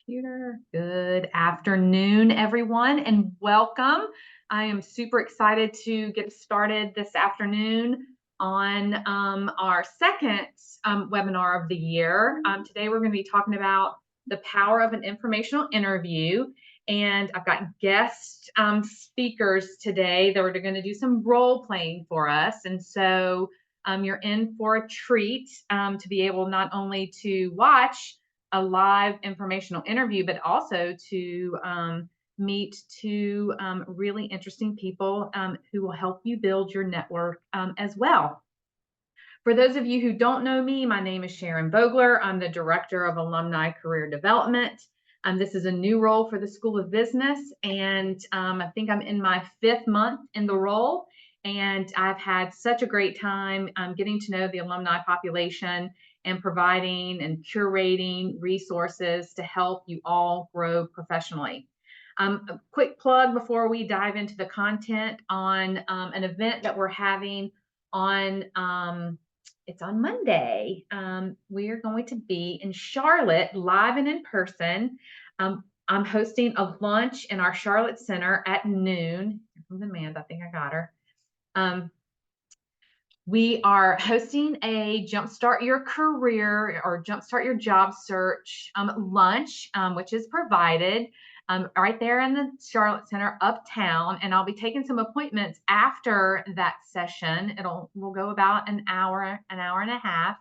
Computer. Good afternoon, everyone, and welcome. I am super excited to get started this afternoon on our second webinar of the year. Today, we're going to be talking about the power of an informational interview. And I've got guest speakers today that are going to do some role playing for us. And so you're in for a treat to be able not only to watch a live informational interview, but also to meet two really interesting people who will help you build your network as well. For those of you who don't know me, my name is Sharon Vogler. I'm the Director of Alumni Career Development. This is a new role for the School of Business, and I think I'm in my 5th month in the role. And I've had such a great time getting to know the alumni population and providing and curating resources to help you all grow professionally. A quick plug before we dive into the content on an event that we're having on it's on Monday. We are going to be in Charlotte, live and in person. I'm hosting a lunch in our Charlotte Center at noon. Here comes Amanda. I think I got her. We are hosting a Jumpstart Your Career or Jumpstart Your Job Search lunch, which is provided right there in the Charlotte Center uptown. And I'll be taking some appointments after that session. We'll go about an hour and a half.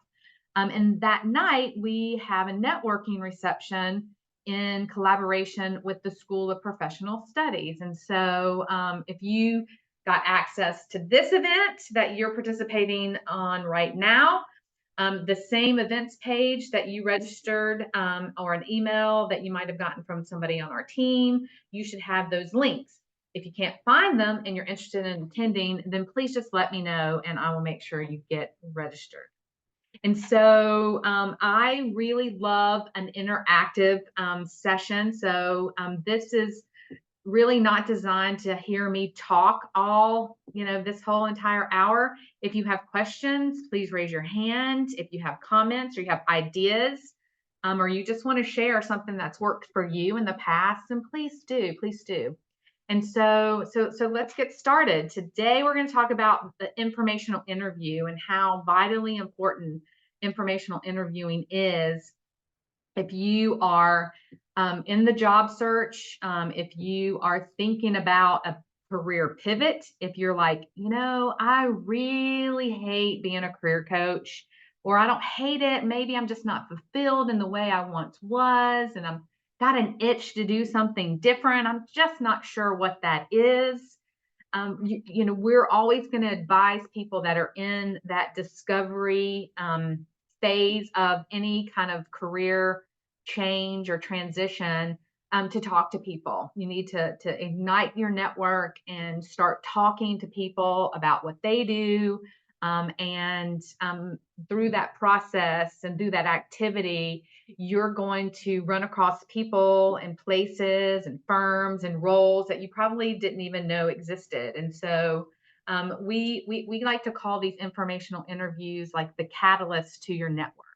And that night we have a networking reception in collaboration with the School of Professional Studies. And so if you got access to this event that you're participating on right now, the same events page that you registered or an email that you might have gotten from somebody on our team, you should have those links. If you can't find them and you're interested in attending, then please just let me know and I will make sure you get registered. And so I really love an interactive session. So this is really not designed to hear me talk this whole entire hour. If you have questions, please raise your hand. If you have comments or you have ideas, or you just want to share something that's worked for you in the past, then please do. And so let's get started. Today, we're going to talk about the informational interview and how vitally important informational interviewing is if you are in the job search, if you are thinking about a career pivot, if you're like, I really hate being a career coach, or I don't hate it, maybe I'm just not fulfilled in the way I once was, and I'm got an itch to do something different. I'm just not sure what that is. We're always going to advise people that are in that discovery phase of any kind of career change or transition to talk to people. You need to ignite your network and start talking to people about what they do. And through that process and through that activity, you're going to run across people and places and firms and roles that you probably didn't even know existed. And so we like to call these informational interviews like the catalyst to your network.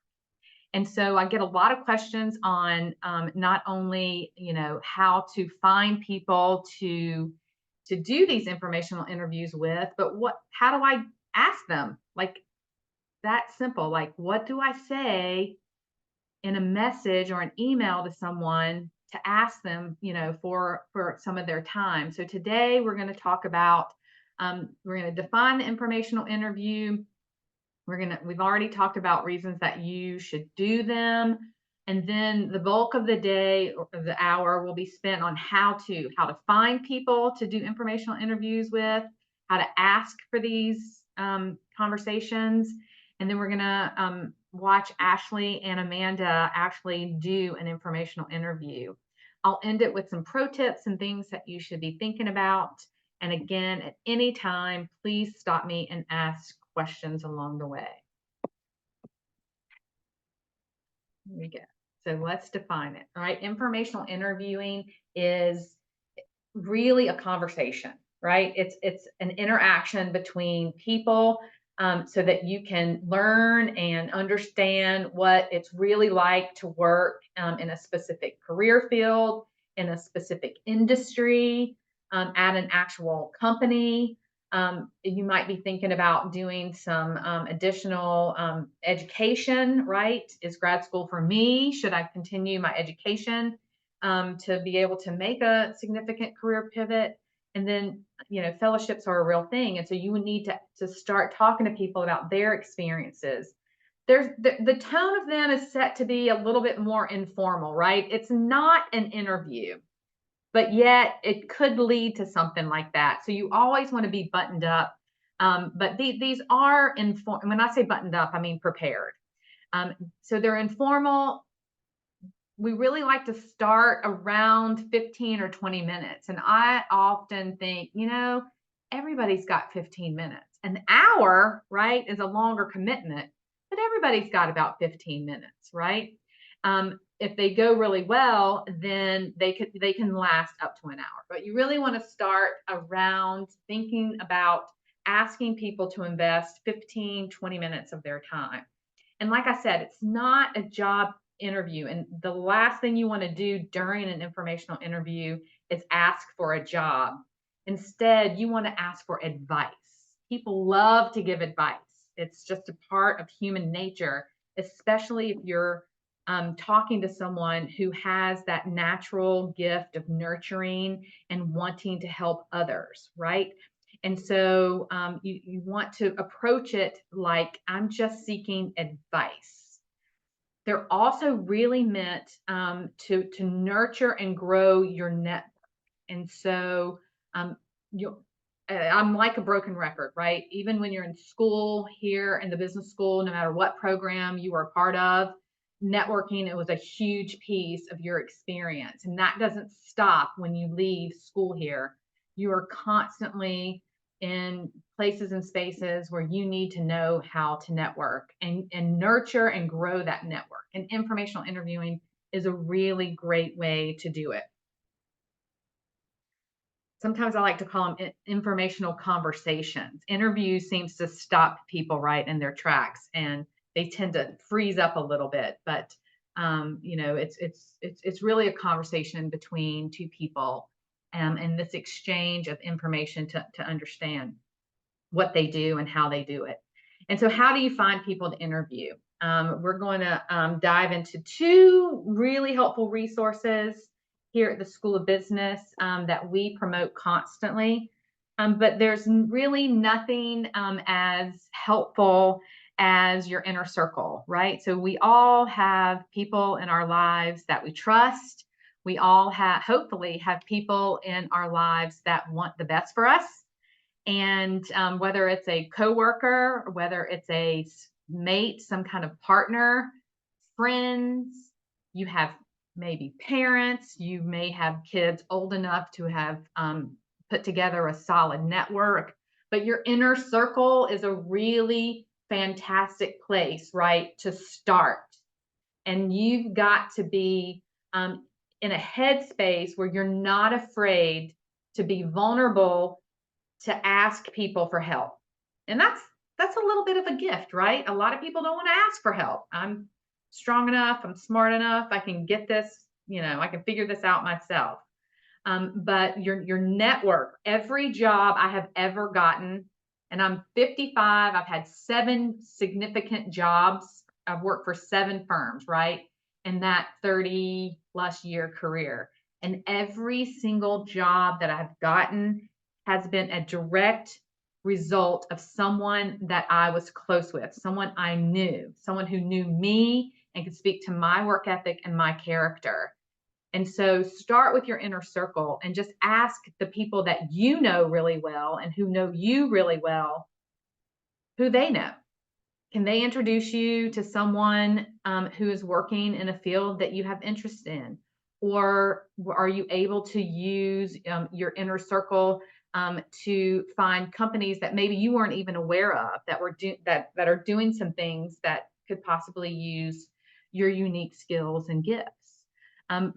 And so I get a lot of questions on not only how to find people to do these informational interviews with, but how do I ask them? Like that simple. Like, what do I say in a message or an email to someone to ask them, for some of their time? So today we're going to talk about we're going to define the informational interview. We've already talked about reasons that you should do them. And then the bulk of the day or the hour will be spent on how to find people to do informational interviews with, how to ask for these conversations. And then we're going to watch Ashley and Amanda actually do an informational interview. I'll end it with some pro tips and things that you should be thinking about. And again, at any time, please stop me and ask questions along the way. Here we go. So let's define it. All right. Informational interviewing is really a conversation, right? It's an interaction between people so that you can learn and understand what it's really like to work in a specific career field, in a specific industry, at an actual company. You might be thinking about doing some additional education, right? Is grad school for me? Should I continue my education to be able to make a significant career pivot? And then, fellowships are a real thing. And so you would need to start talking to people about their experiences. There's the tone of them is set to be a little bit more informal, right? It's not an interview, but yet it could lead to something like that. So you always want to be buttoned up. But these are informal. When I say buttoned up, I mean prepared. So they're informal. We really like to start around 15 or 20 minutes. And I often think, everybody's got 15 minutes. An hour, right, is a longer commitment, but everybody's got about 15 minutes, right? If they go really well, then they can last up to an hour. But you really want to start around thinking about asking people to invest 15, 20 minutes of their time. And like I said, it's not a job interview. And the last thing you want to do during an informational interview is ask for a job. Instead, you want to ask for advice. People love to give advice. It's just a part of human nature, especially if you're talking to someone who has that natural gift of nurturing and wanting to help others, right? And so you want to approach it like, I'm just seeking advice. They're also really meant to nurture and grow your network. And so you I'm like a broken record, right? Even when you're in school here in the business school, no matter what program you were a part of, networking, it was a huge piece of your experience. And that doesn't stop when you leave school here. You are constantly in places and spaces where you need to know how to network and nurture and grow that network. And informational interviewing is a really great way to do it. Sometimes I like to call them informational conversations. Interview seems to stop people right in their tracks, and they tend to freeze up a little bit. But it's really a conversation between two people, and this exchange of information to understand what they do and how they do it. And so, how do you find people to interview? We're going to dive into two really helpful resources here at the School of Business that we promote constantly. But there's really nothing as helpful as your inner circle, right? So we all have people in our lives that we trust. We all hopefully have people in our lives that want the best for us. And whether it's a coworker, whether it's a mate, some kind of partner, friends, you have maybe parents, you may have kids old enough to have put together a solid network, but your inner circle is a really fantastic place, right, to start. And you've got to be in a headspace where you're not afraid to be vulnerable, to ask people for help. And that's a little bit of a gift, right? A lot of people don't want to ask for help. I'm strong enough, I'm smart enough, I can get this, I can figure this out myself. But your network, every job I have ever gotten, and I'm 55, I've had 7 significant jobs. I've worked for 7 firms, right? In that 30 plus year career. And every single job that I've gotten has been a direct result of someone that I was close with, someone I knew, someone who knew me and could speak to my work ethic and my character. And so start with your inner circle and just ask the people that you know really well and who know you really well who they know. Can they introduce you to someone who is working in a field that you have interest in? Or are you able to use your inner circle to find companies that maybe you weren't even aware of that are doing some things that could possibly use your unique skills and gifts?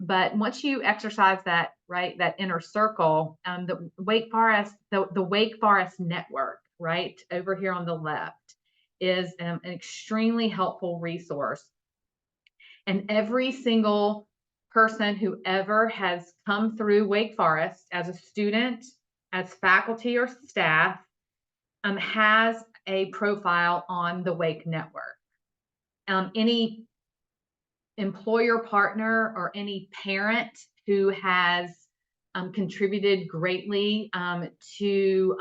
But once you exercise that, right, that inner circle, the Wake Forest network, right over here on the left, is an extremely helpful resource. And every single person who ever has come through Wake Forest as a student, as faculty or staff, has a profile on the Wake Network. Any employer partner or any parent who has contributed greatly to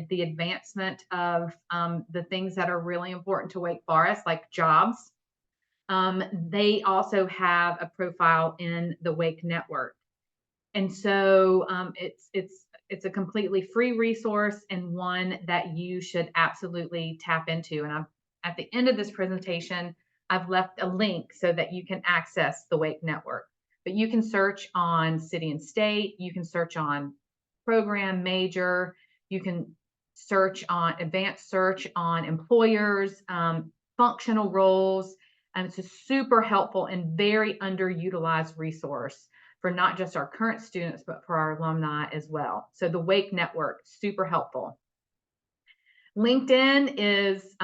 the advancement of the things that are really important to Wake Forest, like jobs. They also have a profile in the Wake Network. And so it's a completely free resource and one that you should absolutely tap into. And at the end of this presentation, I've left a link so that you can access the Wake Network. But you can search on city and state, you can search on program major, you can search on advanced search on employers, functional roles, and it's a super helpful and very underutilized resource for not just our current students, but for our alumni as well. So the Wake Network, super helpful. LinkedIn is,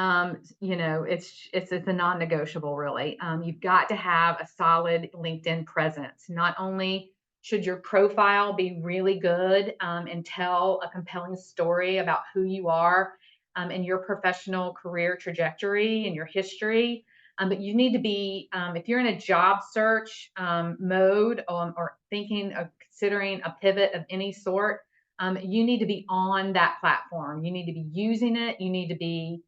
it's a non-negotiable, really. You've got to have a solid LinkedIn presence. Not only should your profile be really good and tell a compelling story about who you are and your professional career trajectory and your history, but you need to be, if you're in a job search mode or thinking of considering a pivot of any sort, you need to be on that platform. You need to be using it. You need to be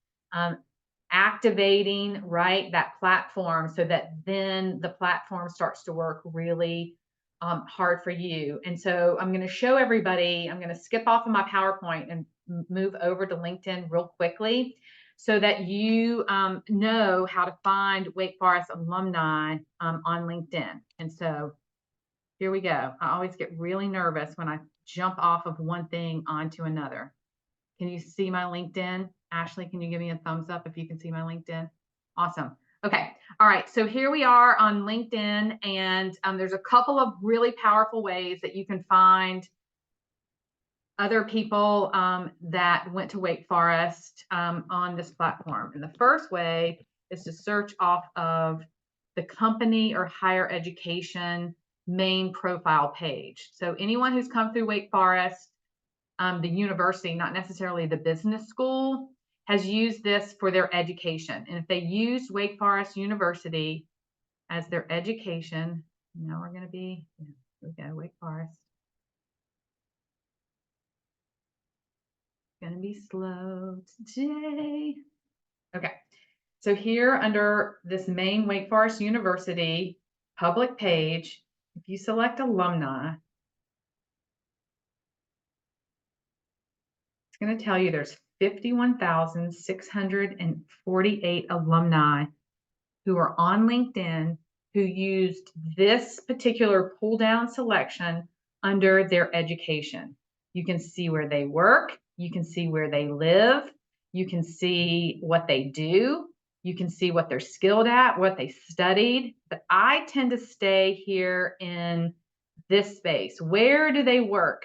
activating, right, that platform so that then the platform starts to work really hard for you. And so I'm going to show everybody, I'm going to skip off of my PowerPoint and move over to LinkedIn real quickly so that you know how to find Wake Forest alumni on LinkedIn. And so here we go. I always get really nervous when I jump off of one thing onto another. Can you see my LinkedIn? Ashley, can you give me a thumbs up if you can see my LinkedIn? Awesome. Okay. All right. So here we are on LinkedIn, and there's a couple of really powerful ways that you can find other people that went to Wake Forest on this platform. And the first way is to search off of the company or higher education main profile page. So anyone who's come through Wake Forest, the university, not necessarily the business school, has used this for their education. And if they used Wake Forest University as their education, now we're going to be, here we go, Wake Forest. It's going to be slow today. Okay. So here under this main Wake Forest University public page, if you select alumni, it's going to tell you there's 51,648 alumni who are on LinkedIn who used this particular pull down selection under their education. You can see where they work, you can see where they live, you can see what they do, you can see what they're skilled at, what they studied. But I tend to stay here in this space. Where do they work?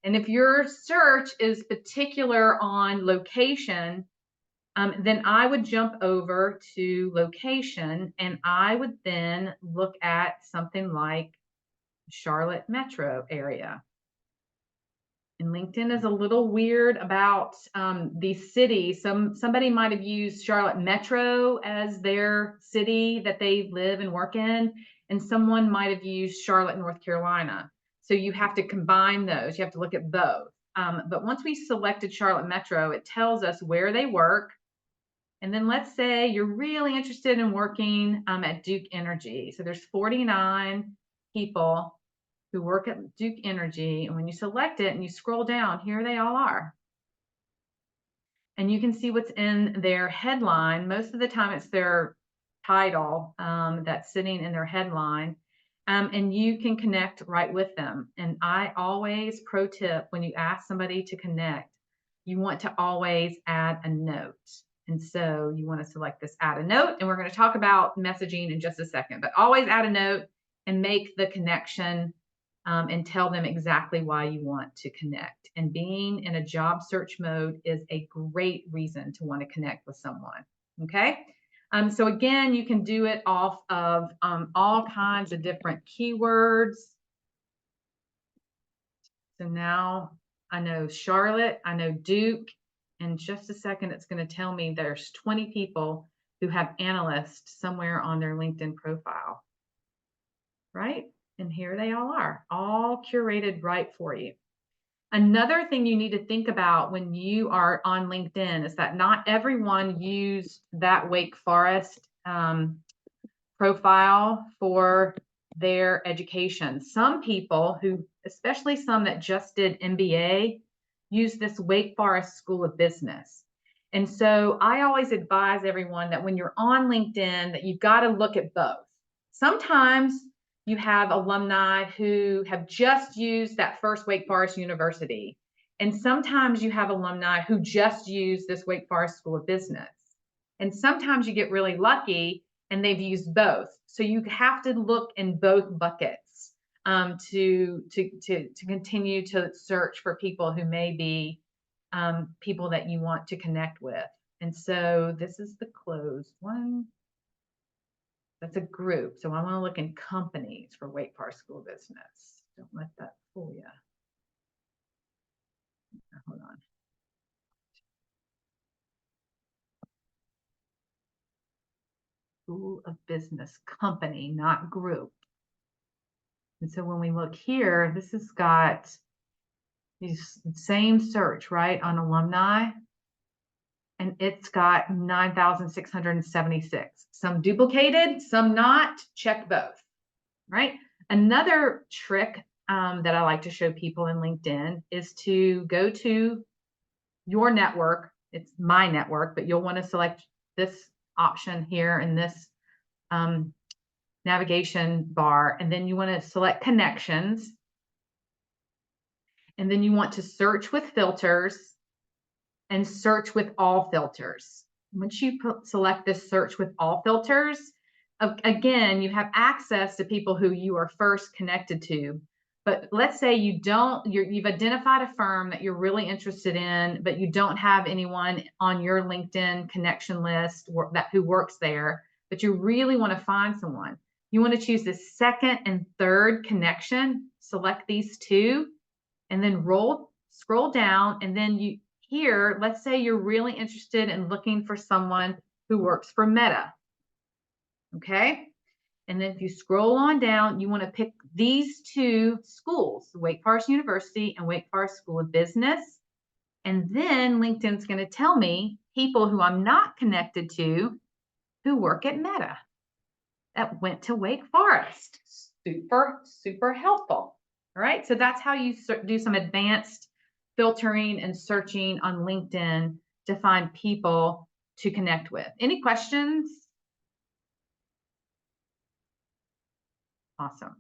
And if your search is particular on location, then I would jump over to location and I would then look at something like Charlotte metro area. And LinkedIn is a little weird about these cities. Somebody might have used Charlotte metro as their city that they live and work in, and someone might have used Charlotte, North Carolina. So you have to combine those. You have to look at both. But once we selected Charlotte metro, it tells us where they work. And then let's say you're really interested in working at Duke Energy. So there's 49 people who work at Duke Energy. And when you select it and you scroll down, here they all are. And you can see what's in their headline. Most of the time it's their title that's sitting in their headline. And you can connect right with them. And I always, pro tip, when you ask somebody to connect, you want to always add a note. And so you want to select this add a note, and we're going to talk about messaging in just a second, but always add a note and make the connection and tell them exactly why you want to connect. And being in a job search mode is a great reason to want to connect with someone. Okay. So again, you can do it off of all kinds of different keywords. So now I know Charlotte, I know Duke. In just a second, it's going to tell me there's 20 people who have analyst somewhere on their LinkedIn profile, right? And here they all are, all curated right for you. Another thing you need to think about when you are on LinkedIn is that not everyone used that Wake Forest profile for their education. Some people who, especially some that just did MBA, use this Wake Forest School of Business. And so I always advise everyone that when you're on LinkedIn, that you've got to look at both. Sometimes you have alumni who have just used that first Wake Forest University. And sometimes you have alumni who just use this Wake Forest School of Business. And sometimes you get really lucky and they've used both. So you have to look in both buckets to continue to search for people who may be people that you want to connect with. And so this is the closed one. That's a group. So I want to look in companies for Wake Forest School of Business. Don't let that fool you. Hold on. School of Business company, not group. And so when we look here, this has got these same search, right, on alumni. And it's got 9,676. Some duplicated, some not. Check both, right? Another trick that I like to show people in LinkedIn is to go to your network. It's my network, but you'll want to select this option here in this navigation bar. And then you want to select connections. And then you want to search with filters and search with all filters. Once you select this search with all filters, again, you have access to people who you are first connected to. But let's say you've identified a firm that you're really interested in, but you don't have anyone on your LinkedIn connection list who works there, but you really want to find someone. You want to choose the second and third connection, select these two, and then scroll down, and then here, let's say you're really interested in looking for someone who works for Meta. Okay. And then if you scroll on down, you want to pick these two schools, Wake Forest University and Wake Forest School of Business. And then LinkedIn's going to tell me people who I'm not connected to who work at Meta that went to Wake Forest. Super, super helpful. All right. So that's how you do some advanced filtering and searching on LinkedIn to find people to connect with. Any questions? Awesome.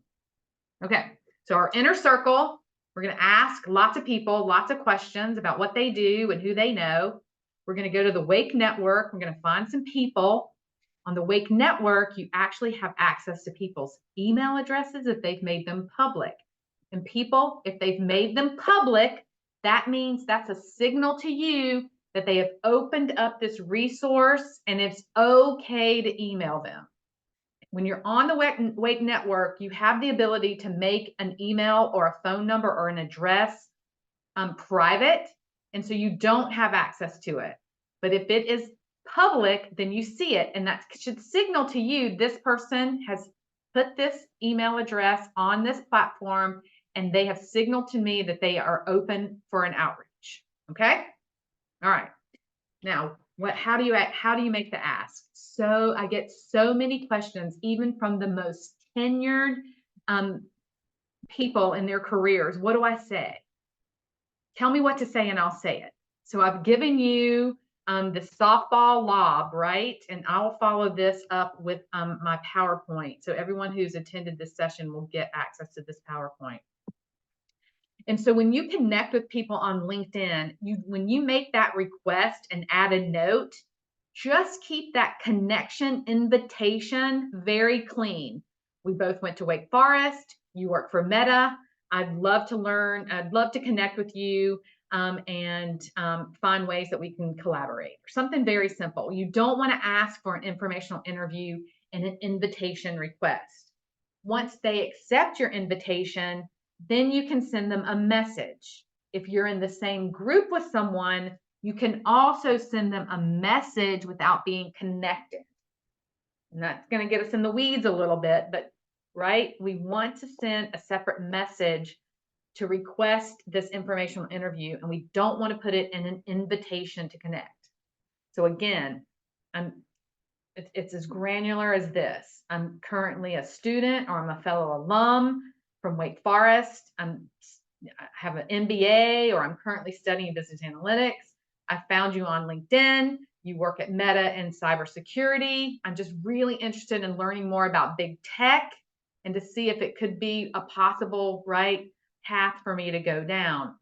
Okay, so our inner circle, we're going to ask lots of people, lots of questions about what they do and who they know. We're going to go to the Wake Network. We're going to find some people. On the Wake Network, you actually have access to people's email addresses if they've made them public. And people, if they've made them public, that means that's a signal to you that they have opened up this resource and it's okay to email them. When you're on the Wake Network, you have the ability to make an email or a phone number or an address private, and so you don't have access to it. But if it is public, then you see it, and that should signal to you this person has put this email address on this platform, and they have signaled to me that they are open for an outreach. Okay? All right. Now, how do you make the ask? So I get so many questions, even from the most tenured people in their careers. What do I say? Tell me what to say and I'll say it. So I've given you the softball lob, right? And I'll follow this up with my PowerPoint. So everyone who's attended this session will get access to this PowerPoint. And so when you connect with people on LinkedIn, when you make that request and add a note, just keep that connection invitation very clean. We both went to Wake Forest. You work for Meta. I'd love to learn. I'd love to connect with you and find ways that we can collaborate. Something very simple. You don't want to ask for an informational interview and an invitation request. Once they accept your invitation, then you can send them a message. If you're in the same group with someone, you can also send them a message without being connected. And that's going to get us in the weeds a little bit, but right, we want to send a separate message to request this informational interview, and we don't want to put it in an invitation to connect. So again, it's as granular as this. I'm currently a student, or I'm a fellow alum from Wake Forest. I have an MBA, or I'm currently studying business analytics. I found you on LinkedIn. You work at Meta in cybersecurity. I'm just really interested in learning more about big tech and to see if it could be a possible path for me to go down.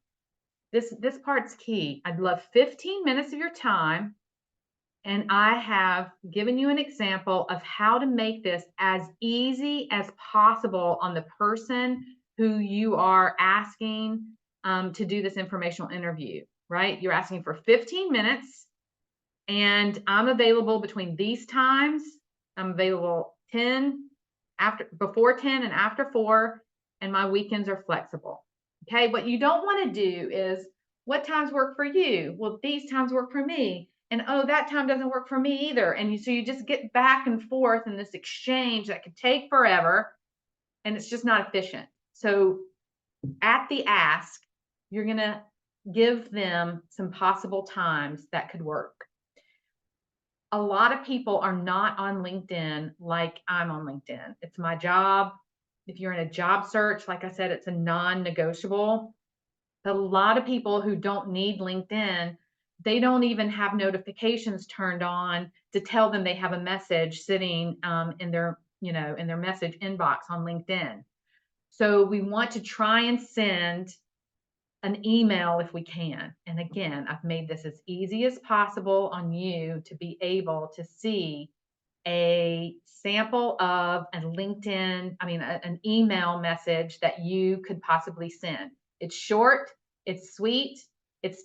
This part's key. I'd love 15 minutes of your time, and I have given you an example of how to make this as easy as possible on the person who you are asking to do this informational interview, right? You're asking for 15 minutes, and I'm available between these times. I'm available before 10 and after 4, and my weekends are flexible. Okay, what you don't want to do is, what times work for you? Well, these times work for me. And oh, that time doesn't work for me either. And so you just get back and forth in this exchange that could take forever, and it's just not efficient. So at the ask, you're going to give them some possible times that could work. A lot of people are not on LinkedIn like I'm on LinkedIn. It's my job. If you're in a job search, like I said, it's a non-negotiable. A lot of people who don't need LinkedIn, they don't even have notifications turned on to tell them they have a message sitting in their message inbox on LinkedIn. So we want to try and send an email if we can. And again, I've made this as easy as possible on you to be able to see a sample of an email message that you could possibly send. It's short, it's sweet, it's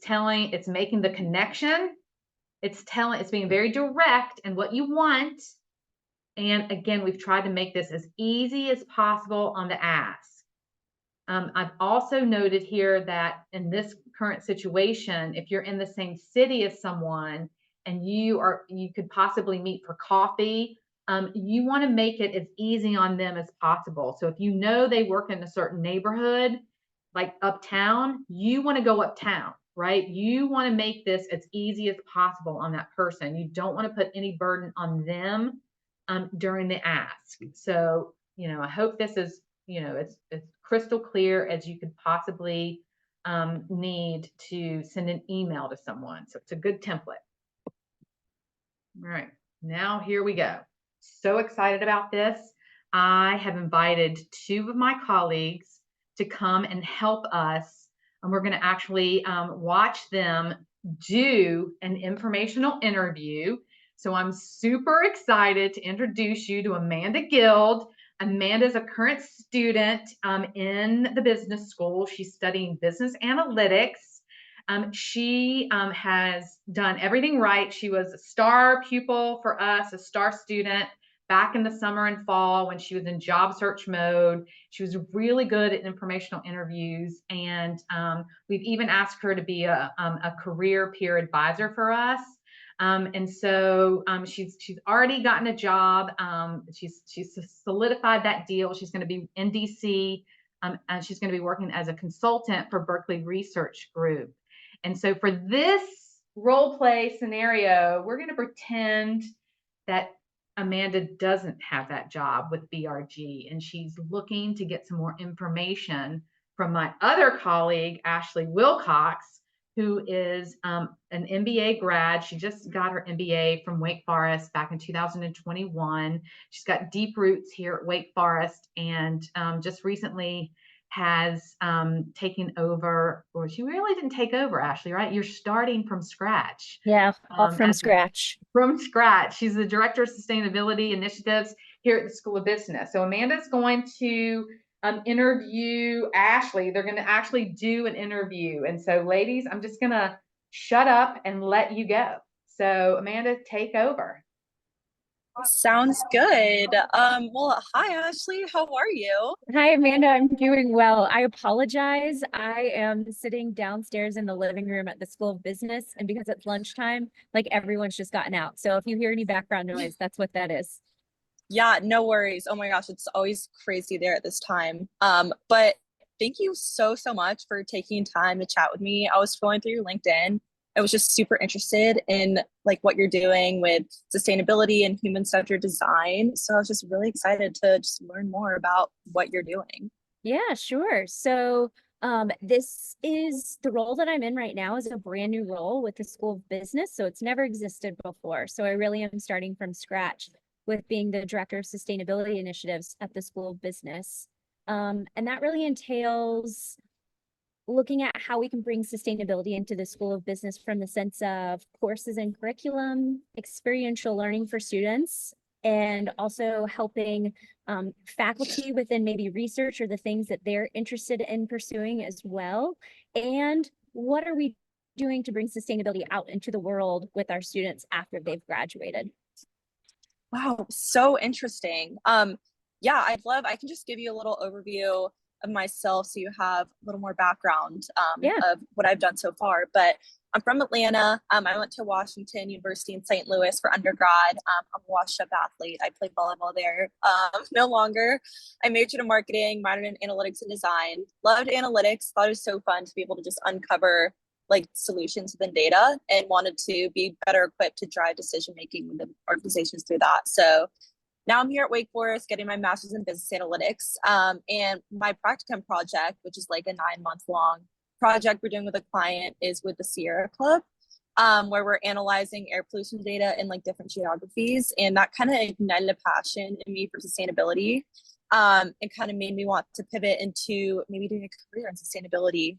making the connection, it's being very direct in what you want. And again, we've tried to make this as easy as possible on the ask. I've also noted here that in this current situation, if you're in the same city as someone and you could possibly meet for coffee, you want to make it as easy on them as possible. So if you know they work in a certain neighborhood, like uptown, you want to go uptown, right? You want to make this as easy as possible on that person. You don't want to put any burden on them during the ask. So, I hope this is, it's crystal clear as you could possibly need to send an email to someone. So it's a good template. All right, now here we go. So excited about this. I have invited 2 of my colleagues to come and help us, and we're going to actually watch them do an informational interview. So I'm super excited to introduce you to Amanda Guild. Amanda is a current student in the business school. She's studying business analytics. She has done everything right. She was a star pupil for us, a star student back in the summer and fall when she was in job search mode. She was really good at informational interviews, and we've even asked her to be a career peer advisor for us. And so she's already gotten a job. She's solidified that deal. She's going to be in DC, and she's going to be working as a consultant for Berkeley Research Group. And so for this role play scenario, we're going to pretend that Amanda doesn't have that job with BRG, and she's looking to get some more information from my other colleague, Ashley Wilcox, who is an MBA grad. She just got her MBA from Wake Forest back in 2021. She's got deep roots here at Wake Forest, and just recently has taken over, or she really didn't take over, Ashley, right? You're starting from scratch. Yeah, all from scratch. From scratch. She's the Director of Sustainability Initiatives here at the School of Business. So Amanda's going to interview Ashley. They're going to actually do an interview. And so, ladies, I'm just going to shut up and let you go. So, Amanda, take over. Sounds good. Well, hi Ashley, how are you? Hi, Amanda. I'm doing well. I apologize. I am sitting downstairs in the living room at the School of Business, and because it's lunchtime, like everyone's just gotten out. So if you hear any background noise, that's what that is. Yeah, no worries. Oh my gosh, it's always crazy there at this time. But thank you so much for taking time to chat with me. I was scrolling through your LinkedIn. I was just super interested in like what you're doing with sustainability and human-centered design. So I was just really excited to just learn more about what you're doing. Yeah, sure. So this is the role that I'm in right now is a brand new role with the School of Business. So it's never existed before. So I really am starting from scratch with being the Director of Sustainability Initiatives at the School of Business. And that really entails looking at how we can bring sustainability into the School of Business from the sense of courses and curriculum, experiential learning for students, and also helping faculty within maybe research or the things that they're interested in pursuing as well. And what are we doing to bring sustainability out into the world with our students after they've graduated? Wow, so interesting. Yeah, I can just give you a little overview of myself so you have a little more background Yeah. of what I've done so far. But I'm from Atlanta. I went to Washington University in St. Louis for undergrad. I'm a washed up athlete. I play volleyball there no longer. I majored in marketing, minored in analytics and design. Loved analytics. Thought it was so fun to be able to just uncover like solutions within data and wanted to be better equipped to drive decision making within organizations through that. So now I'm here at Wake Forest getting my master's in business analytics. And my practicum project, which is like a 9 month long project we're doing with a client, is with the Sierra Club, where we're analyzing air pollution data in like different geographies. And that kind of ignited a passion in me for sustainability. It kind of made me want to pivot into maybe doing a career in sustainability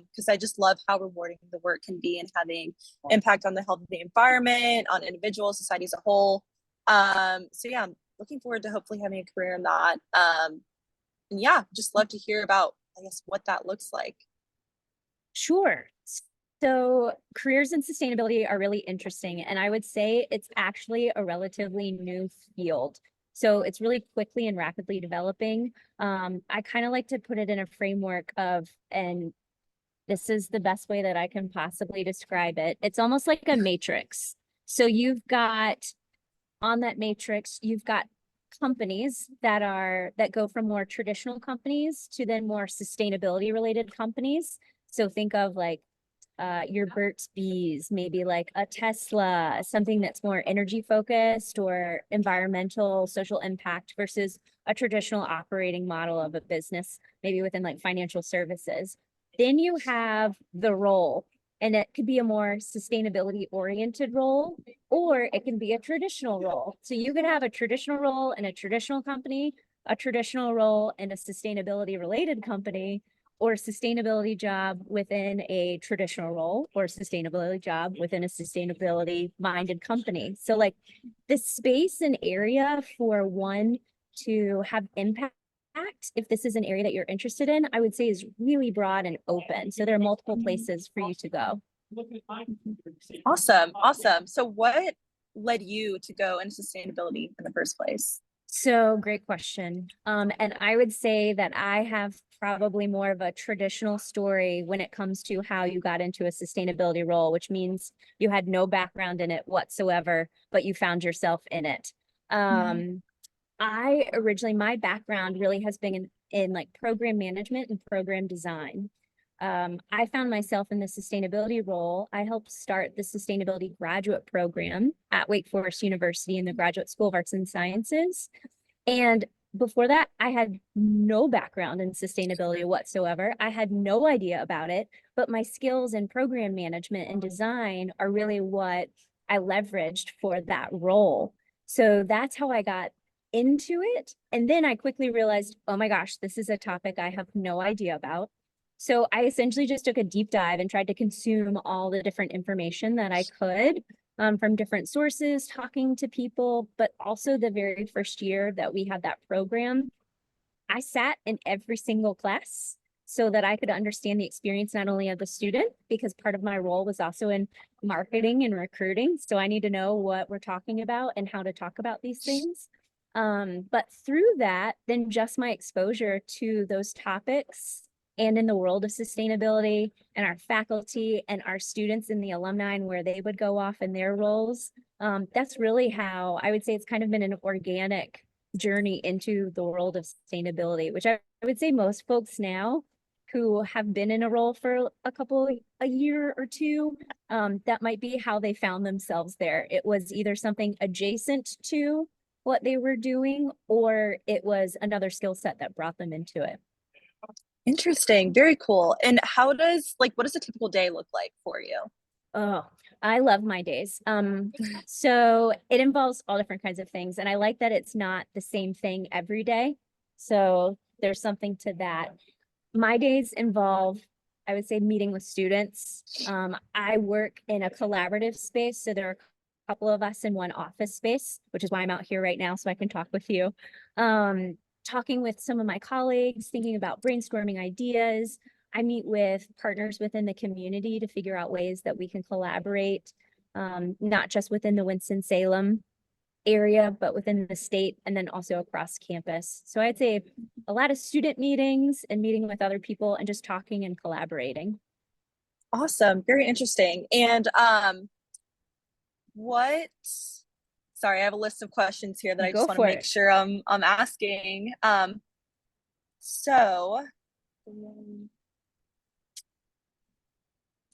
because I just love how rewarding the work can be and having impact on the health of the environment, on individuals, society as a whole. So yeah, I'm looking forward to hopefully having a career in that. And yeah, just love to hear about, I guess, what that looks like. Sure. So careers in sustainability are really interesting. And I would say it's actually a relatively new field. So it's really quickly and rapidly developing. I kind of like to put it in a framework of, and this is the best way that I can possibly describe it. It's almost like a matrix. So you've got on that matrix, you've got companies that go from more traditional companies to then more sustainability related companies. So think of like your Burt's Bees, maybe like a Tesla, something that's more energy focused or environmental, social impact versus a traditional operating model of a business, maybe within like financial services. Then you have the role, and it could be a more sustainability oriented role, or it can be a traditional role. So you could have a traditional role in a traditional company, a traditional role in a sustainability related company, or a sustainability job within a traditional role, or a sustainability job within a sustainability minded company. So like the space and area for one to have impact, if this is an area that you're interested in, I would say is really broad and open. So there are multiple places for you to go. Awesome. So what led you to go into sustainability in the first place? So great question. And I would say that I have probably more of a traditional story when it comes to how you got into a sustainability role, which means you had no background in it whatsoever, but you found yourself in it. I originally, my background really has been in like program management and program design. I found myself in the sustainability role. I helped start the sustainability graduate program at Wake Forest University in the Graduate School of Arts and Sciences. And before that, I had no background in sustainability whatsoever. I had no idea about it, but my skills in program management and design are really what I leveraged for that role. So that's how I got into it. And then I quickly realized, oh my gosh, this is a topic I have no idea about. So I essentially just took a deep dive and tried to consume all the different information that I could from different sources, talking to people, but also the very first year that we had that program, I sat in every single class so that I could understand the experience not only of the student, because part of my role was also in marketing and recruiting. So I need to know what we're talking about and how to talk about these things. But through that, then just my exposure to those topics and in the world of sustainability and our faculty and our students in the alumni and where they would go off in their roles. That's really how I would say it's kind of been an organic journey into the world of sustainability, which I would say most folks now who have been in a role for a year or two, that might be how they found themselves there. It was either something adjacent to what they were doing, or it was another skill set that brought them into it. Interesting. Very cool. And what does a typical day look like for you? Oh, I love my days. So it involves all different kinds of things. And I like that it's not the same thing every day. So there's something to that. My days involve, I would say, meeting with students. I work in a collaborative space. So there are a couple of us in one office space, which is why I'm out here right now, so I can talk with you. Talking with some of my colleagues, thinking about brainstorming ideas. I meet with partners within the community to figure out ways that we can collaborate, not just within the Winston-Salem area, but within the state and then also across campus. So I'd say a lot of student meetings and meeting with other people and just talking and collaborating. Awesome. Very interesting. And sorry, I have a list of questions here that I just want to make sure I'm asking.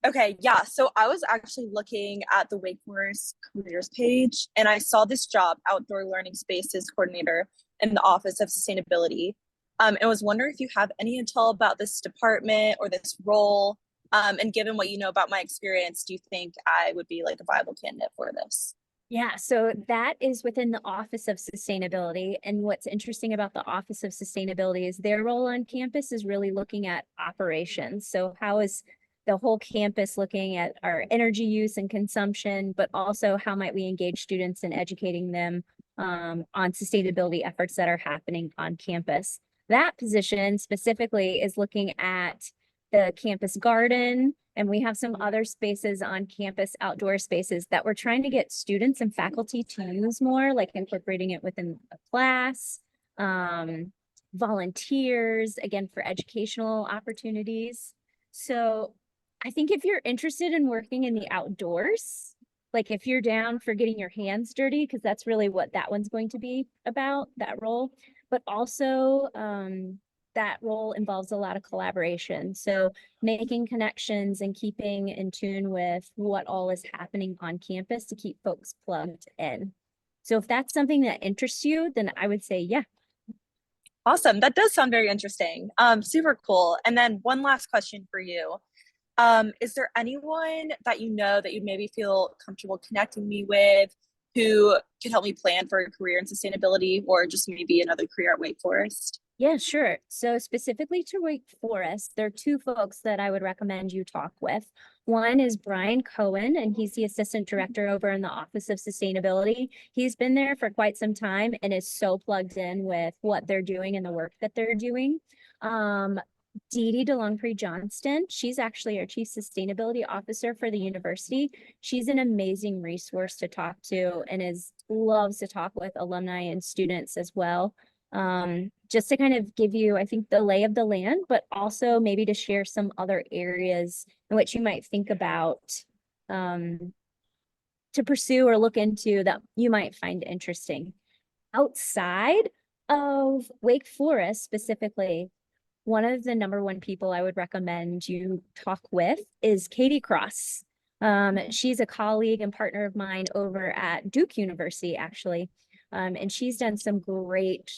Okay, yeah. So I was actually looking at the Wake Forest careers page and I saw this job, outdoor learning spaces coordinator in the Office of Sustainability. And was wondering if you have any intel about this department or this role. And given what you know about my experience, do you think I would be like a viable candidate for this? Yeah, so that is within the Office of Sustainability. And what's interesting about the Office of Sustainability is their role on campus is really looking at operations. So how is the whole campus looking at our energy use and consumption, but also how might we engage students in educating them on sustainability efforts that are happening on campus. That position specifically is looking at the campus garden, and we have some other spaces on campus, outdoor spaces that we're trying to get students and faculty to use more, like incorporating it within a class, volunteers, again, for educational opportunities. So I think if you're interested in working in the outdoors, like if you're down for getting your hands dirty, because that's really what that one's going to be about, that role, but also that role involves a lot of collaboration. So making connections and keeping in tune with what all is happening on campus to keep folks plugged in. So if that's something that interests you, then I would say, yeah. Awesome. That does sound very interesting. Super cool. And then one last question for you. Is there anyone that you know that you maybe feel comfortable connecting me with who could help me plan for a career in sustainability or just maybe another career at Wake Forest? Yeah, sure. So specifically to Wake Forest, there are two folks that I would recommend you talk with. One is Brian Cohen, and he's the assistant director over in the Office of Sustainability. He's been there for quite some time and is so plugged in with what they're doing and the work that they're doing. Dee Dee DeLongpre Johnston, she's actually our chief sustainability officer for the university. She's an amazing resource to talk to and loves to talk with alumni and students as well. Just to kind of give you, I think, the lay of the land, but also maybe to share some other areas in which you might think about to pursue or look into that you might find interesting. Outside of Wake Forest specifically, one of the number one people I would recommend you talk with is Katie Cross. She's a colleague and partner of mine over at Duke University, actually. And she's done some great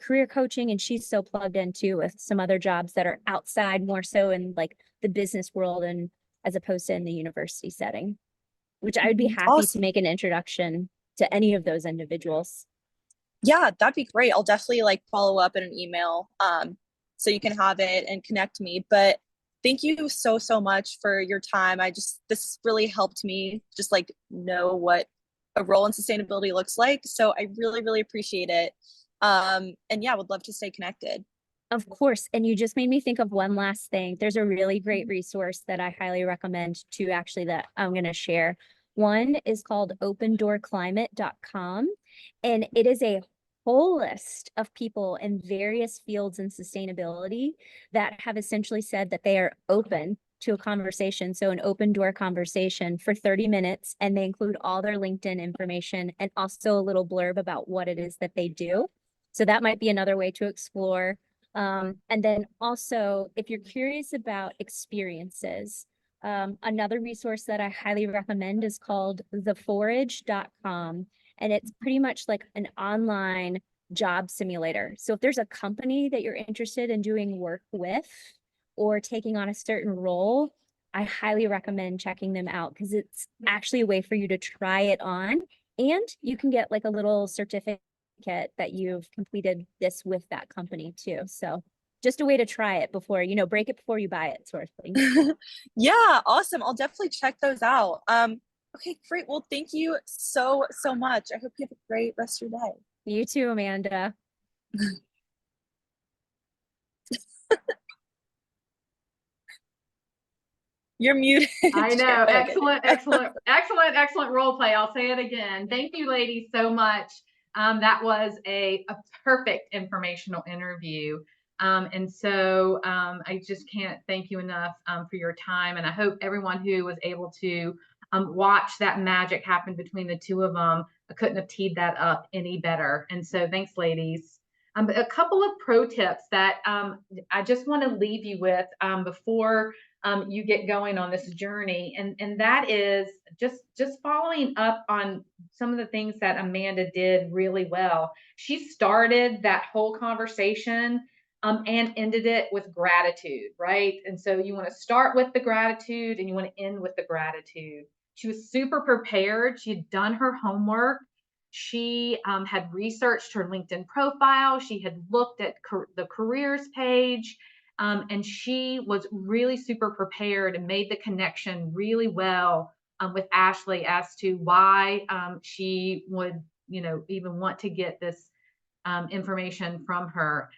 career coaching, and she's so plugged into with some other jobs that are outside, more so in like the business world and as opposed to in the university setting, which I would be happy to make an introduction to any of those individuals. Yeah, that'd be great. I'll definitely like follow up in an email so you can have it and connect me. But thank you so much for your time. This really helped me just like know what a role in sustainability looks like. So I really appreciate it. And yeah, would love to stay connected. Of course. And you just made me think of one last thing. There's a really great resource that I highly recommend to actually that I'm going to share. One is called opendoorclimate.com, and it is a whole list of people in various fields in sustainability that have essentially said that they are open to a conversation. So an open door conversation for 30 minutes, and they include all their LinkedIn information and also a little blurb about what it is that they do. So that might be another way to explore. And then also, if you're curious about experiences, another resource that I highly recommend is called theforage.com. And it's pretty much like an online job simulator. So if there's a company that you're interested in doing work with or taking on a certain role, I highly recommend checking them out because it's actually a way for you to try it on, and you can get like a little certificate that you've completed this with that company too. So just a way to try it before, break it before you buy it, sort of thing. Yeah, awesome. I'll definitely check those out. Okay, great. Well, thank you so much. I hope you have a great rest of your day. You too, Amanda. You're muted. I know. Okay. Excellent role play. I'll say it again. Thank you, ladies, so much. That was a perfect informational interview. And so I just can't thank you enough for your time. And I hope everyone who was able to watch that magic happen between the two of them, I couldn't have teed that up any better. And so thanks, ladies. A couple of pro tips that I just want to leave you with before you get going on this journey, and that is just following up on some of the things that Amanda did really well. She started that whole conversation and ended it with gratitude, right? And so you want to start with the gratitude and you want to end with the gratitude. She was super prepared. She had done her homework. She had researched her LinkedIn profile. She had looked at the careers page. And she was really super prepared and made the connection really well with Ashley as to why she would, even want to get this information from her.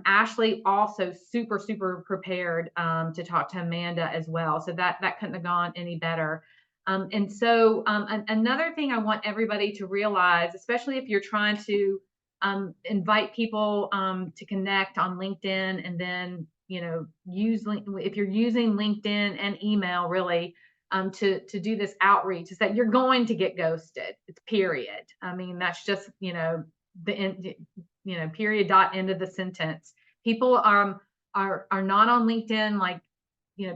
Ashley also super prepared to talk to Amanda as well. So that couldn't have gone any better. And so another thing I want everybody to realize, especially if you're trying to invite people to connect on LinkedIn, and then if you're using LinkedIn and email really to do this outreach, is that you're going to get ghosted. It's period. I mean, that's just the end, period, dot, end of the sentence. People are not on LinkedIn like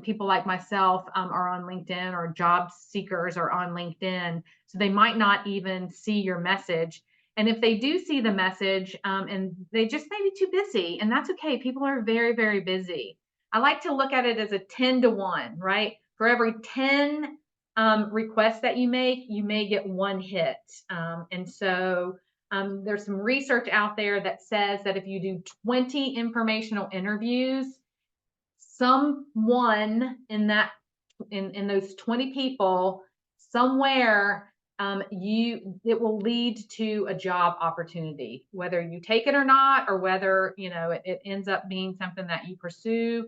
people like myself are on LinkedIn, or job seekers are on LinkedIn, so they might not even see your message. And if they do see the message and they just may be too busy, and that's okay. People are very busy. I like to look at it as a 10-to-1, right? For every 10 requests that you make, you may get one hit. And so there's some research out there that says that if you do 20 informational interviews, someone in those 20 people, somewhere it will lead to a job opportunity, whether you take it or not, or whether it ends up being something that you pursue.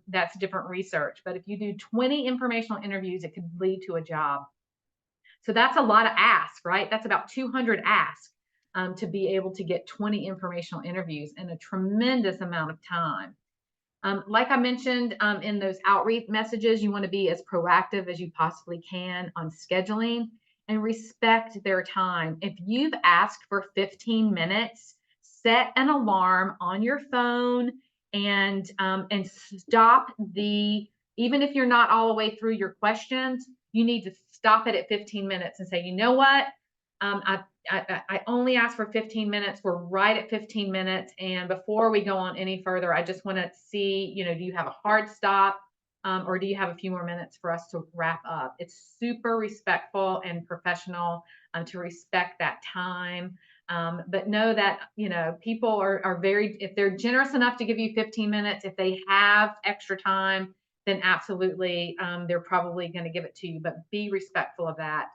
That's different research, but if you do 20 informational interviews, it could lead to a job. So that's a lot of ask, right? That's about 200 asks to be able to get 20 informational interviews in a tremendous amount of time. Like I mentioned in those outreach messages, you want to be as proactive as you possibly can on scheduling and respect their time. If you've asked for 15 minutes, set an alarm on your phone and stop even if you're not all the way through your questions, you need to stop it at 15 minutes and say, you know what? I only asked for 15 minutes. We're right at 15 minutes. And before we go on any further, I just want to see, do you have a hard stop or do you have a few more minutes for us to wrap up? It's super respectful and professional to respect that time. But know that, people are if they're generous enough to give you 15 minutes, if they have extra time, then absolutely, they're probably going to give it to you, but be respectful of that.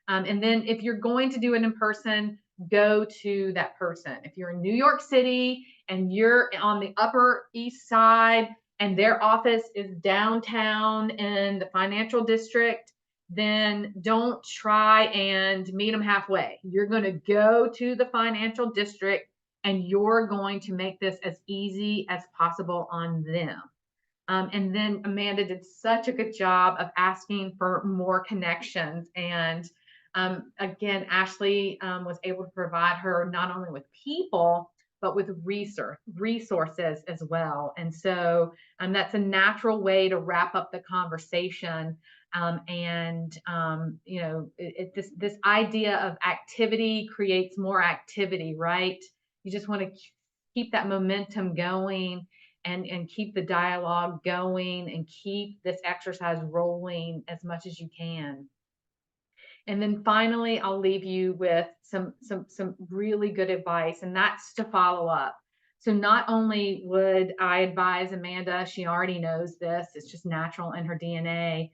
And then if you're going to do it in person, go to that person. If you're in New York City and you're on the Upper East Side and their office is downtown in the financial district, then don't try and meet them halfway. You're going to go to the financial district and you're going to make this as easy as possible on them. And then Amanda did such a good job of asking for more connections. And again, Ashley was able to provide her not only with people, but with resources as well. And so that's a natural way to wrap up the conversation. This idea of activity creates more activity, right? You just want to keep that momentum going and keep the dialogue going and keep this exercise rolling as much as you can. And then finally, I'll leave you with some really good advice, and that's to follow up. So not only would I advise Amanda, she already knows this, it's just natural in her DNA,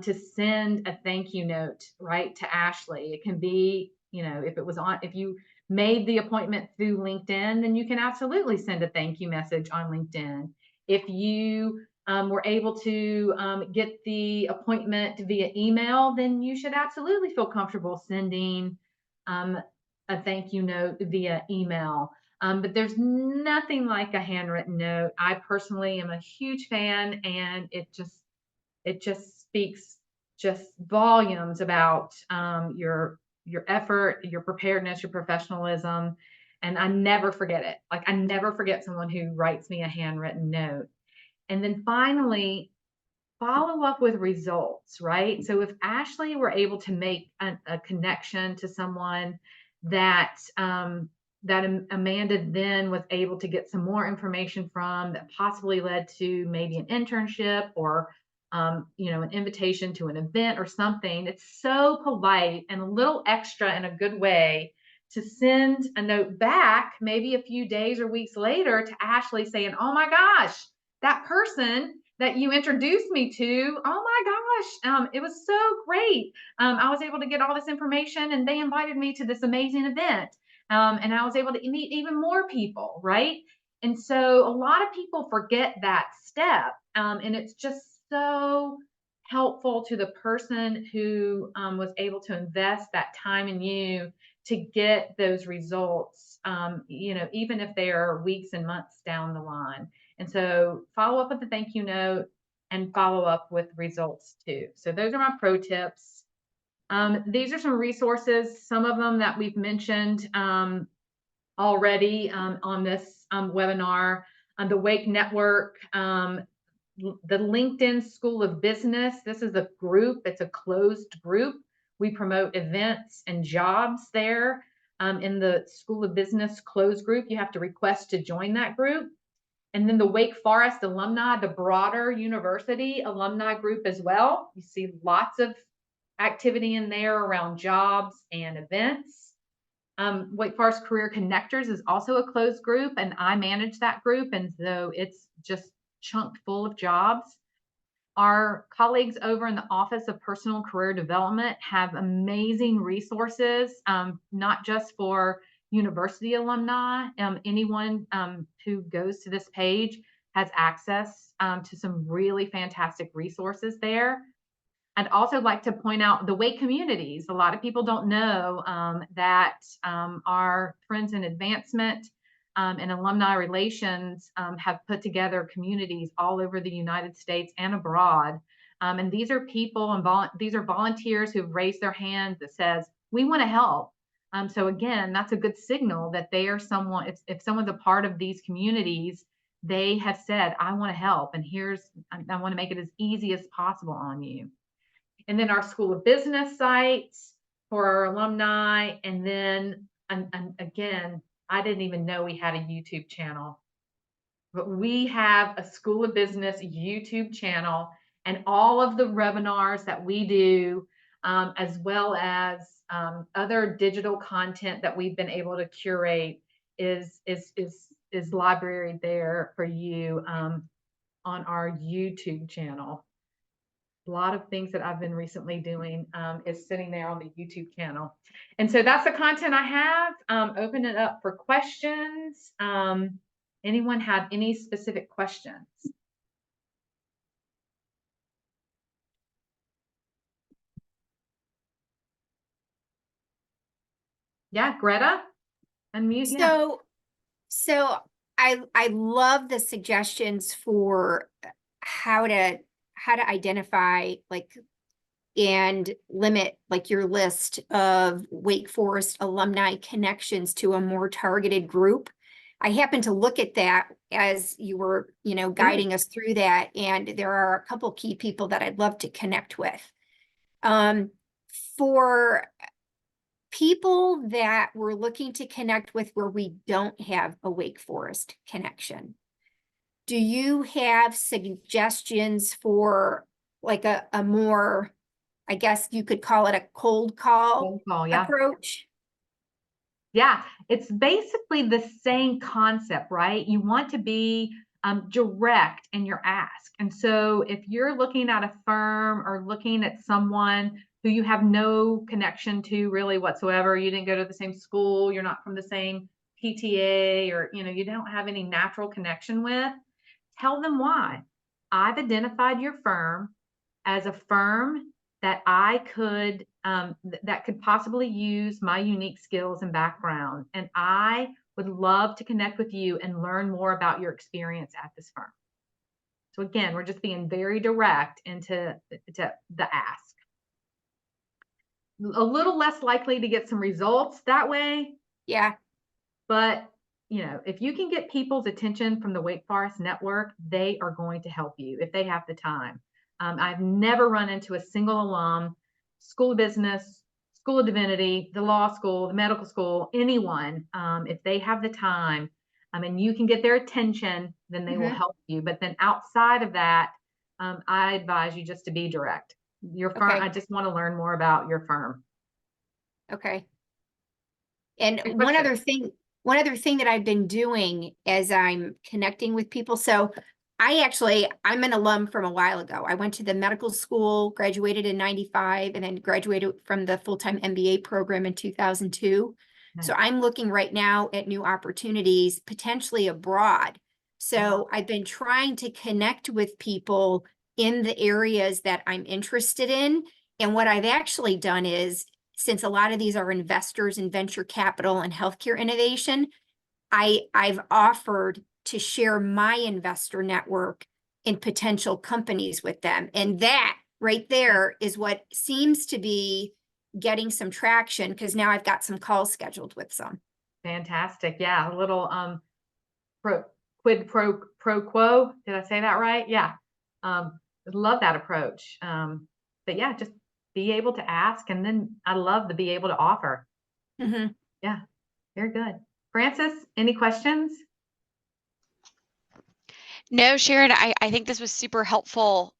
to send a thank you note, right, to Ashley. It can be, if you made the appointment through LinkedIn, then you can absolutely send a thank you message on LinkedIn. If you were able to get the appointment via email, then you should absolutely feel comfortable sending a thank you note via email. But there's nothing like a handwritten note. I personally am a huge fan, and it just speaks just volumes about your effort, your preparedness, your professionalism. And I never forget it. Like, I never forget someone who writes me a handwritten note. And then finally, follow up with results, right? So if Ashley were able to make a connection to someone that Amanda then was able to get some more information from, that possibly led to maybe an internship or an invitation to an event or something, it's so polite and a little extra in a good way to send a note back maybe a few days or weeks later to Ashley saying, oh my gosh, that person that you introduced me to, oh my gosh, it was so great. I was able to get all this information and they invited me to this amazing event. And I was able to meet even more people, right? And so a lot of people forget that step. And it's just so helpful to the person who was able to invest that time in you to get those results, even if they are weeks and months down the line. And so follow up with the thank you note and follow up with results too. So those are my pro tips. These are some resources, some of them that we've mentioned already on this webinar. The Wake Network, the LinkedIn School of Business. This is a group, it's a closed group. We promote events and jobs there. In the School of Business closed group, you have to request to join that group. And then the Wake Forest alumni, the broader university alumni group as well. You see lots of activity in there around jobs and events. Wake Forest Career Connectors is also a closed group, and I manage that group. And so it's just chunked full of jobs. Our colleagues over in the Office of Personal Career Development have amazing resources, not just for university alumni. Anyone who goes to this page has access to some really fantastic resources there. I'd also like to point out the Wake communities. A lot of people don't know that our friends in advancement and alumni relations have put together communities all over the United States and abroad. And these are people and these are volunteers who've raised their hands that says, we want to help. So again, that's a good signal that they are someone, if someone's a part of these communities, they have said, I want to help. And I want to make it as easy as possible on you. And then our School of Business sites for our alumni. And then, and again, I didn't even know we had a YouTube channel, but we have a School of Business YouTube channel, and all of the webinars that we do, as well as other digital content that we've been able to curate is libraried there for you on our YouTube channel. A lot of things that I've been recently doing is sitting there on the YouTube channel. And so that's the content I have. Open it up for questions. anyone have any specific questions? Yeah, Greta, unmute. Yeah. So I love the suggestions for how to identify like and limit like your list of Wake Forest alumni connections to a more targeted group. I happened to look at that as you were, guiding us through that, and there are a couple key people that I'd love to connect with. For people that we're looking to connect with where we don't have a Wake Forest connection, do you have suggestions for like a more, I guess you could call it a cold call Yeah. approach? Yeah, it's basically the same concept, right? You want to be direct in your ask. And so if you're looking at a firm or looking at someone who you have no connection to really whatsoever, you didn't go to the same school, you're not from the same PTA, or you don't have any natural connection with, tell them why. I've identified your firm as a firm that I could that could possibly use my unique skills and background, and I would love to connect with you and learn more about your experience at this firm. So again, we're just being very direct into the ask. A little less likely to get some results that way. Yeah. But if you can get people's attention from the Wake Forest network, they are going to help you if they have the time. I've never run into a single alum, School of Business, School of Divinity, the law school, the medical school, anyone, if they have the time, and you can get their attention, then they will help you. But then outside of that, I advise you just to be direct. Your firm, Okay. I just want to learn more about your firm. Okay. And Good one question. other thing that I've been doing as I'm connecting with people. So I'm an alum from a while ago. I went to the medical school, graduated in 95, and then graduated from the full-time MBA program in 2002. So Nice. I'm looking right now at new opportunities, potentially abroad. So I've been trying to connect with people in the areas that I'm interested in. And what I've actually done is, since a lot of these are investors in venture capital and healthcare innovation, I've offered to share my investor network in potential companies with them. And that right there is what seems to be getting some traction, because now I've got some calls scheduled with some. Fantastic. Yeah, a little quid pro quo. Did I say that right? Yeah. Love that approach. But yeah, just be able to ask, and then I love to be able to offer. Mm-hmm. Yeah, very good. Francis, any questions? No, Sharon, I think this was super helpful.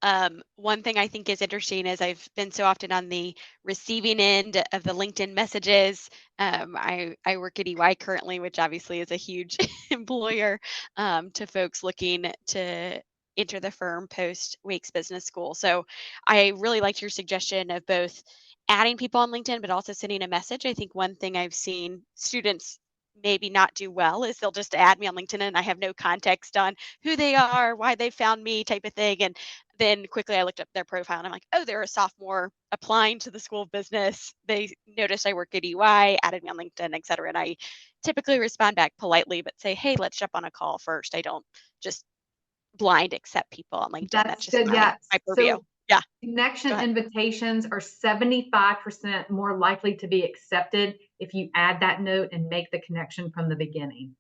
One thing I think is interesting is I've been so often on the receiving end of the LinkedIn messages. I work at EY currently, which obviously is a huge employer to folks looking to enter the firm post Wake's Business School. So I really liked your suggestion of both adding people on LinkedIn, but also sending a message. I think one thing I've seen students maybe not do well is they'll just add me on LinkedIn and I have no context on who they are, why they found me, type of thing. And then quickly I looked up their profile and I'm like, oh, they're a sophomore applying to the School of Business. They noticed I work at EY, added me on LinkedIn, et cetera. And I typically respond back politely, but say, hey, let's jump on a call first. I don't just blind accept people on LinkedIn. That's just good. my Yeah. purview. So Yeah. connection invitations are 75% more likely to be accepted if you add that note and make the connection from the beginning.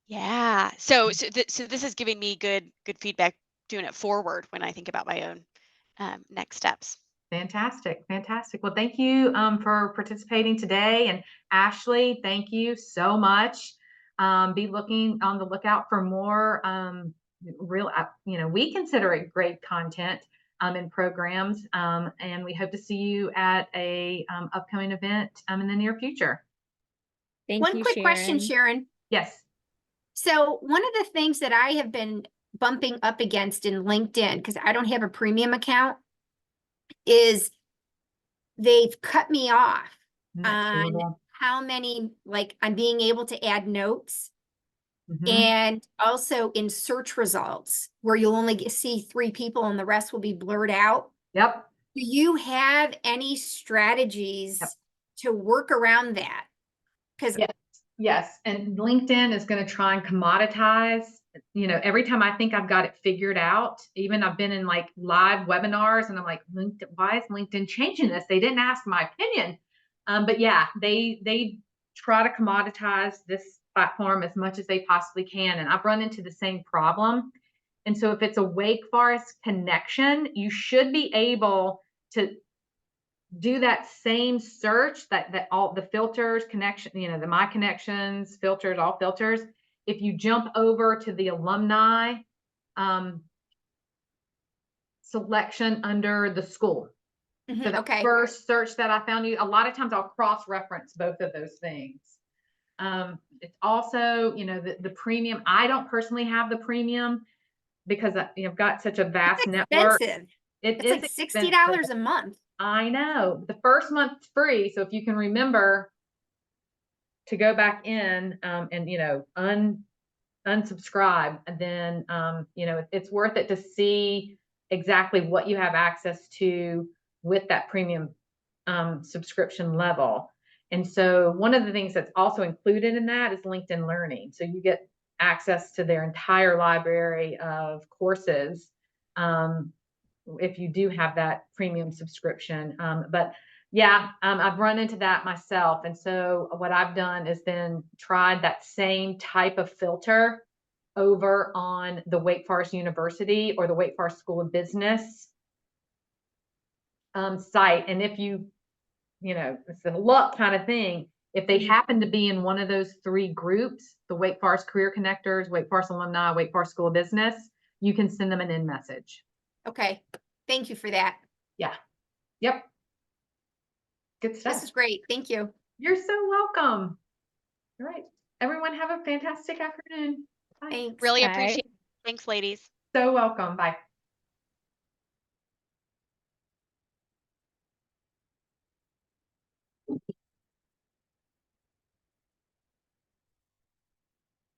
Yeah. So this is giving me good feedback doing it forward when I think about my own next steps. Fantastic. Fantastic. Well, thank you for participating today. And Ashley, thank you so much. Be looking on the lookout for more real, we consider it great content in programs. And we hope to see you at a upcoming event in the near future. Thank One you, quick question, Sharon. Yes. So one of the things that I have been bumping up against in LinkedIn, because I don't have a premium account, is they've cut me off Isn't that on terrible? how many, like, I'm being able to add notes. Mhm. And also in search results where you'll only see 3 people and the rest will be blurred out. Yep. Do you have any strategies to work around that? Because Yes. Yes. And LinkedIn is going to try and commoditize. Every time I think I've got it figured out, even I've been in like live webinars and I'm like, LinkedIn, why is LinkedIn changing this? They didn't ask my opinion. But yeah, they try to commoditize this platform as much as they possibly can. And I've run into the same problem. And so if it's a Wake Forest connection, you should be able to do that same search, that all the filters, connection, the my connections, filters, all filters. If you jump over to the alumni selection under the school. So the okay. first search that I found, a lot of times I'll cross-reference both of those things. It's also, the premium. I don't personally have the premium because I've got such a vast network. Expensive. It It's is like expensive. $60 a month. I know. The first month's free. So if you can remember to go back in and unsubscribe, and then it's worth it to see exactly what you have access to with that premium subscription level. And so one of the things that's also included in that is LinkedIn Learning. So you get access to their entire library of courses if you do have that premium subscription. But yeah, I've run into that myself. And so what I've done is then tried that same type of filter over on the Wake Forest University or the Wake Forest School of Business site. And if it's a luck kind of thing. If they happen to be in one of those 3 groups, the Wake Forest Career Connectors, Wake Forest Alumni, Wake Forest School of Business, you can send them an in message. Okay. Thank you for that. Yeah. Yep. Good stuff. This is great. Thank you. You're so welcome. All right. Everyone have a fantastic afternoon. Bye. Thanks. Really Bye. appreciate it. Thanks, ladies. So welcome. Bye.